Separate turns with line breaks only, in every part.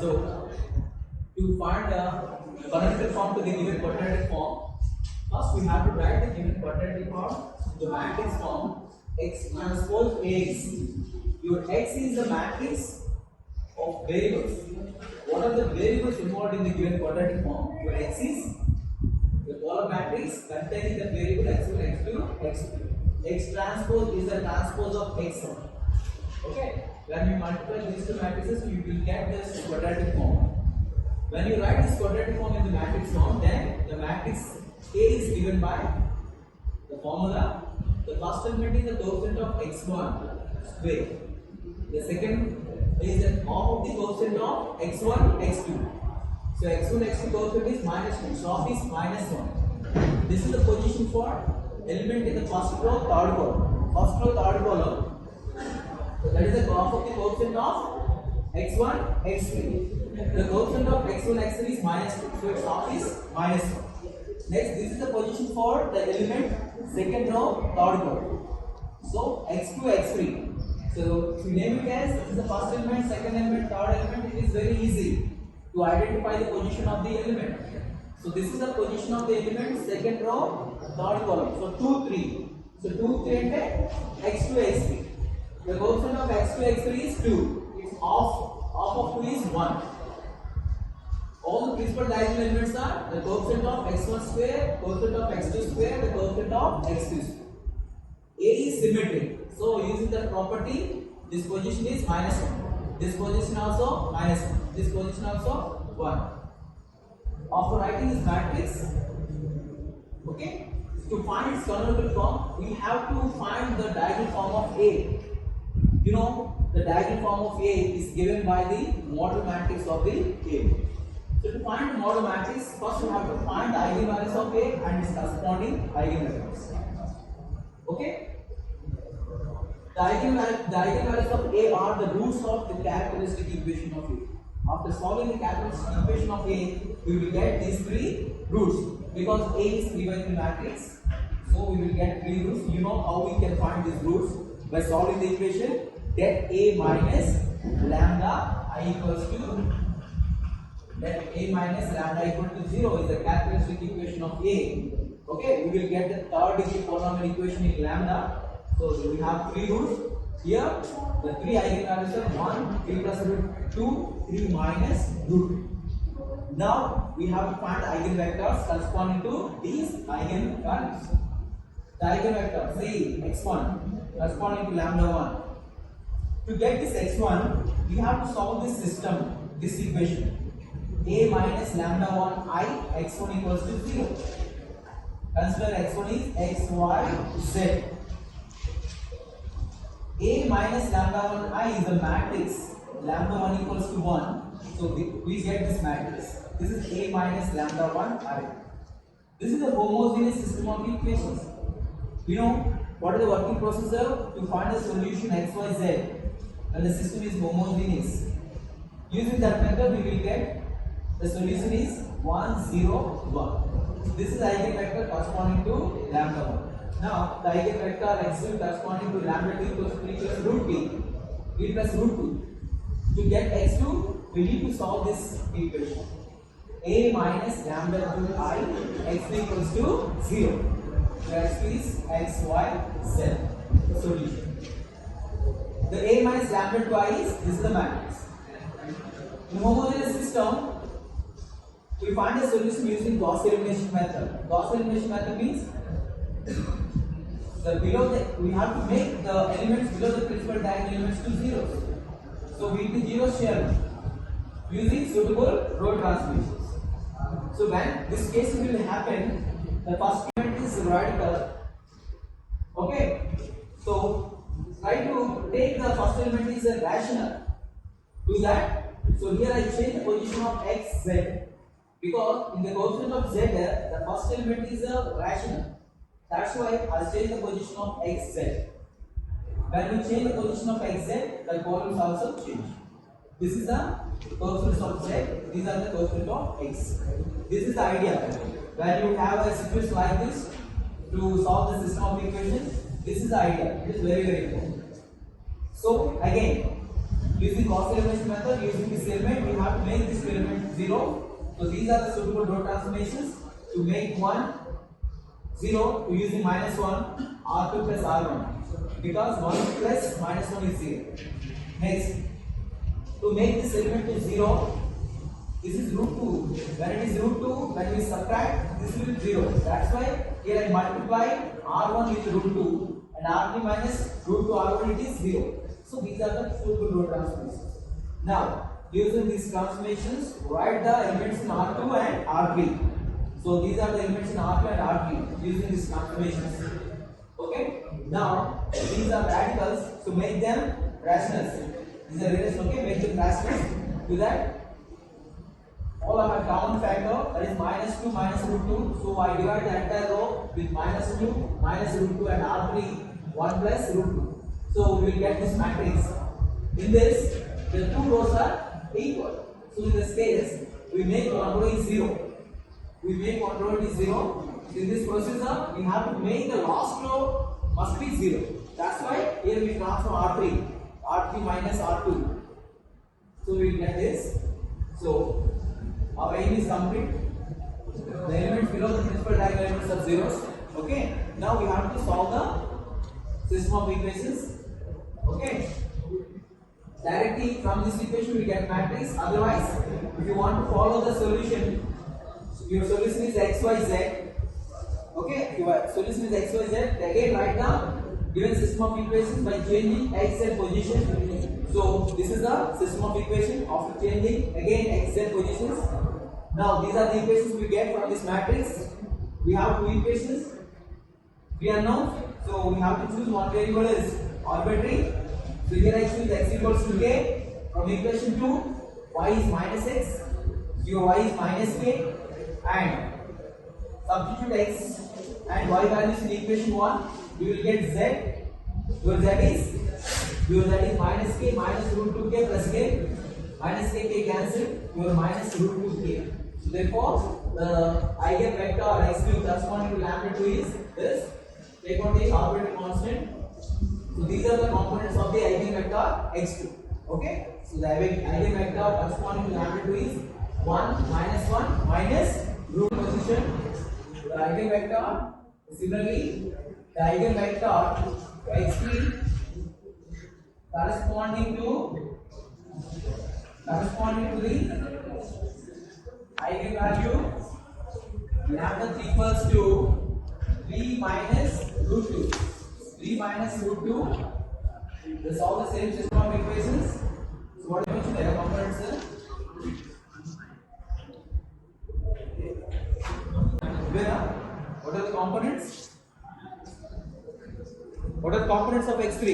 So to find a canonical form to the given quadratic form, first we have to write the given quadratic form, the matrix form x transpose Ax. Your x is the matrix of variables. What are the variables involved in the given quadratic form? Your x is the polar matrix containing the variable x1, x2, x3. X transpose is the transpose of x1. Okay? When you multiply these two matrices, you will get this quadratic form. When you write this quadratic form in the matrix form, then the matrix A is given by the formula. The first element is the coefficient of x1 square. The second is the half of the coefficient of x1, x2. So x1, x2 coefficient is minus 1. So half is minus 1. This is the position for element in the first row, third column. First row, third column. So that is the half of the coefficient of x1, x3. The coefficient of x1, x3 is minus 2. So its half is minus 1. Next, this is the position for the element second row, third column. So x2, x3. So if you name it as this is the first element, second element, third element, it is very easy to identify the position of the element. So this is the position of the element, second row, third column. So 2, 3. So 2, 3 and x2, x3. The coefficient of x2, x3 is 2. Its half of 2 is 1. All the principal diagonal elements are the coefficient of x1 square, coefficient of x2 square, the coefficient of x3 square. A is symmetric. So using the property, this position is minus 1. This position also minus 1. This position also 1. After writing this matrix, okay, to find its canonical form, we have to find the diagonal form of A. You know, the diagonal form of A is given by the model matrix of the A. So to find the model matrix, first we have to find the eigenvalues of A and its corresponding eigenvectors. Okay? The eigenvalues of A are the roots of the characteristic equation of A. After solving the characteristic equation of A, we will get these three roots. Because A is 3 by 3 matrix, so we will get three roots. You know how we can find these roots? By solving the equation, get A minus lambda I equals to, let A minus lambda equal to 0 is the characteristic equation of A. Okay, we will get the third degree polynomial equation in lambda. So we have three roots. Here, the three eigenvalues are 1, 3 plus root 2, 3 minus root 2. Now, we have to find eigenvectors corresponding to these eigenvalues. The eigenvector, say x1, corresponding to lambda 1. To get this x1, we have to solve this system, this equation. A minus lambda 1 I, x1 equals to 0. Consider x1 is x, y, z. A minus lambda 1 I is the matrix. Lambda 1 equals to 1. So we get this matrix. This is A minus lambda 1 I. This is a homogeneous system of equations. You know what is the working procedure to find a solution x, y, z when the system is homogeneous. Using that method, we will get the solution is 1, 0, 1. This is the eigenvector corresponding to lambda 1. Now, the eigenvector x2 corresponding to lambda 2 equals 3 plus root b plus root 2. To get x2, we need to solve this equation. A minus lambda 2 I, x2 equals to 0. Where x2 is x, y, z. Solution. The A minus lambda 2 I is, this is the matrix. In homogeneous system, we find a solution using Gauss elimination method. Gauss elimination method means we have to make the elements below the principal diagonal elements to zeros. So we need zero share using suitable row transformations. So when this case will happen, the first element is radical. Okay. So try to take the first element is a rational. Do that. So here I change the position of x, z. Because in the coefficient of z, the first element is a rational. That's why I change the position of x, z. When we change the position of x, z, the columns also change. This is the coefficient of z, these are the coefficient of x. This is the idea. When you have a situation like this to solve the system of equations, this is the idea. It is very, very important. So again, Using Gauss elimination method, using this element, we have to make this element 0. So these are the suitable row transformations. To make 1 0, to using minus 1 R2 plus R1, because 1 plus minus 1 is 0. Next, to make this element to 0, this is root 2. When it is root 2, when we subtract, this will be 0. That's why here I multiply R1 with root 2 and R3 minus root 2 R1, it is 0. So these are the suitable row transformations. Now, using these transformations, write the elements in R2 and R3. So these are the elements in R2 and R3 using these transformations. Okay. Now these are radicals, so make them rationals. These are rationals. Okay, make them rationals. Do that. All of a common factor, that is minus 2 minus root 2. So I divide the entire row with minus 2 minus root 2 and R3 1 plus root 2. So we will get this matrix. In this, the two rows are equal. So in this case, we make one row is 0. We make one row is 0. In this procedure, we have to make the last row must be 0. That's why here we transform R3 minus R2. So we will get this. So our aim is complete. The elements below the principal diagonal elements are zeros. Okay. Now we have to solve the system of equations. Okay. Directly from this equation we get matrix. Otherwise, if you want to follow the solution, your solution is x, y, z. Okay, your solution is x, y, z. Again, write down given system of equations by changing x, z position. So this is the system of equation after changing again x, z positions. Now these are the equations we get from this matrix. We have two equations. We are known, so we have to choose one variable is arbitrary. So here I choose x equals to k. From equation 2, y is minus x, your y is minus k. And substitute x and y values in equation 1, you will get z. Your z is minus k minus root 2k plus k. Minus k cancelled. Your minus root 2k. So therefore, the eigenvector x cube corresponding to lambda 2 is this. Take on the arbitrary constant. So these are the components of the eigenvector x2. Okay. So the eigenvector corresponding to lambda 2 is 1 minus root position. The eigenvector, similarly, the eigenvector x3 corresponding to the eigenvalue lambda 3 equals to 3 minus root 2. 3 minus root 2. This all the same system of equations. So what do you mention there? Components. What are the components? What are the components of x3?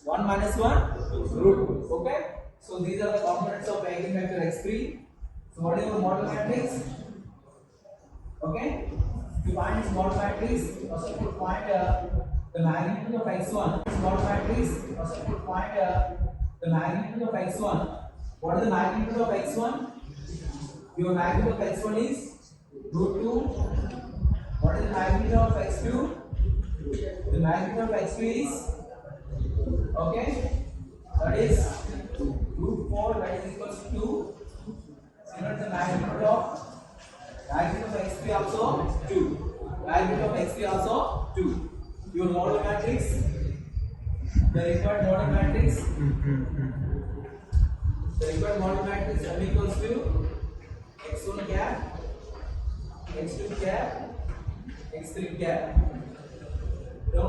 1 minus 1 root 2. Okay. So these are the components of eigenvector x3. So what is the model matrix? Okay. To find its model matrix, first you put find the magnitude of x1. Its model matrix, first you put find the magnitude of x1. What is the magnitude of x1? Your magnitude of x1 is root 2. What is the magnitude of x2? The magnitude of x2 is, okay, that is root 4, that is equals to 2. Similar to the magnitude of x3 also 2. Magnitude of x3 also 2. Your model matrix, the required model matrix, m equals to x1 cap, x2 cap, x3 cap. So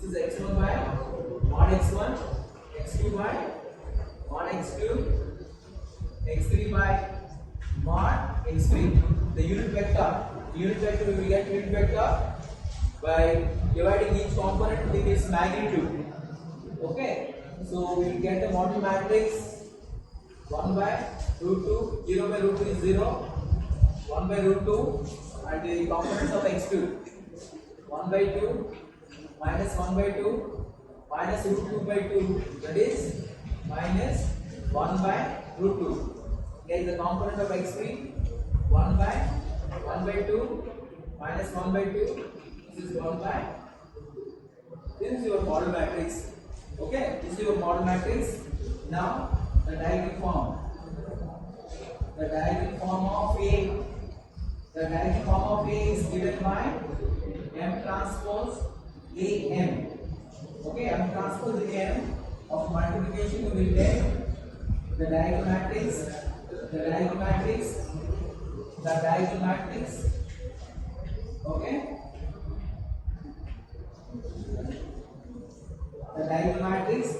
this is x1 by 1 x1, x2 by 1 x2, x3 by 1 x3. The unit vector we will get unit vector by dividing each component with its magnitude. Okay, so we will get the model matrix 1 by root 2, 0 by root 2 is 0, 1 by root 2, and the components of x2 1 by 2 minus 1 by 2 minus root 2 by 2, that is minus 1 by root 2. Here is the component of x3 1 by 2 minus 1 by 2. This is 1 by. This is your model matrix. Okay, this is your model matrix. Now the diagonal form. The diagonal form of A. The diagonal form of A is given by M transpose AM. Okay, M transpose AM of multiplication you will get the diagonal matrix, the diagonal matrix, the diagonal matrix. Okay, the diagonal matrix,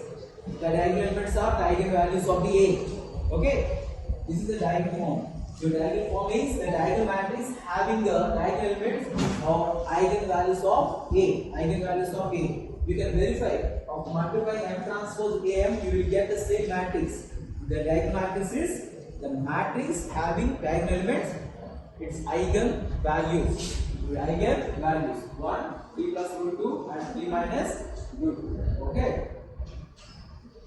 the diagonal elements are the eigenvalues of the A. Okay, this is the diagonal form. Your diagonal form is the diagonal matrix having the diagonal elements of eigenvalues of A. Eigenvalues of A. You can verify of multiplying M transpose AM, you will get the same matrix. The diagonal matrix is the matrix having diagonal elements, its eigenvalues. Eigenvalues 1, 3 plus root 2 and 3 minus root 2. Okay.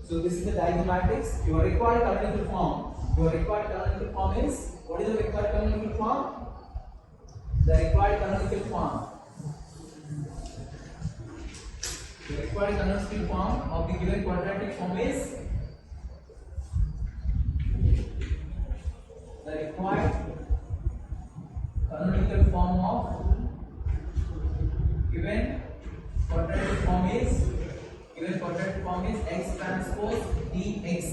So this is the diagonal matrix. Your required canonical form. Your required canonical form is, what is the required canonical form? The required canonical form. The required canonical form of the given quadratic form is the required canonical form of given quadratic form is x transpose dx.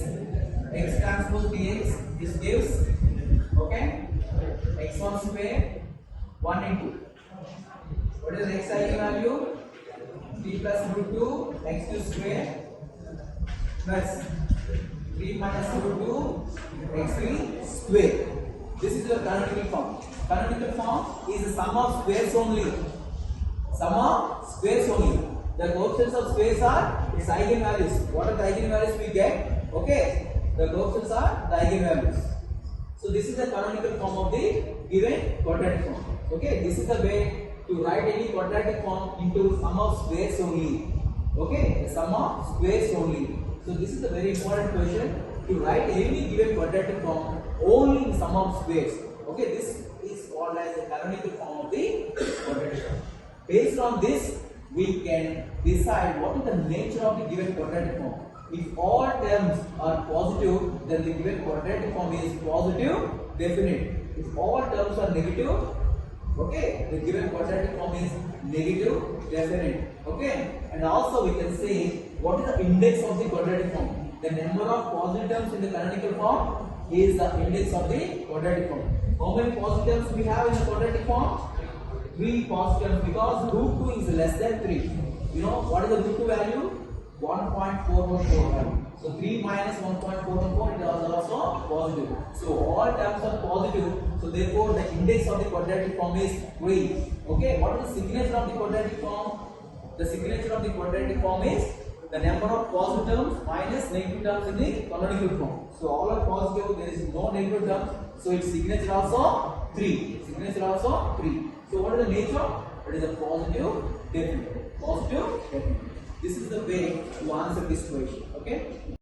X transpose dx, this gives, okay, x1 square 1 into, what is x eigenvalue? 3 plus root 2 x2 square plus 3 minus root 2 x3 square. This is your canonical form. Canonical form is the sum of squares only. Sum of squares only. The coefficients of squares are its eigenvalues. What are the eigenvalues we get? Okay, the coefficients are the eigenvalues. So this is the canonical form of the given quadratic form. Okay, this is the way to write any quadratic form into sum of squares only. Okay, the sum of squares only. So this is a very important question, to write any given quadratic form only in sum of squares. Okay, this is called as the canonical form of the quadratic form. Based on this, we can decide what is the nature of the given quadratic form. If all terms are positive, then the given quadratic form is positive definite. If all terms are negative, okay, the given quadratic form is negative definite. Okay, and also we can say what is the index of the quadratic form. The number of positive terms in the canonical form is the index of the quadratic form. How many positive terms we have in the quadratic form? 3 positive terms, because root 2 is less than 3. You know what is the root 2 value? 1.414 value. So 3 minus 1.414 it is also positive. So all terms are positive. So therefore the index of the quadratic form is 3. Okay, what is the signature of the quadratic form? The signature of the quadratic form is the number of positive terms minus negative terms in the canonical form. So all are positive, there is no negative terms. So its signature also 3. Signature also 3. So what is the nature? It is a positive definite. Positive definite. This is the way to answer this question. Okay.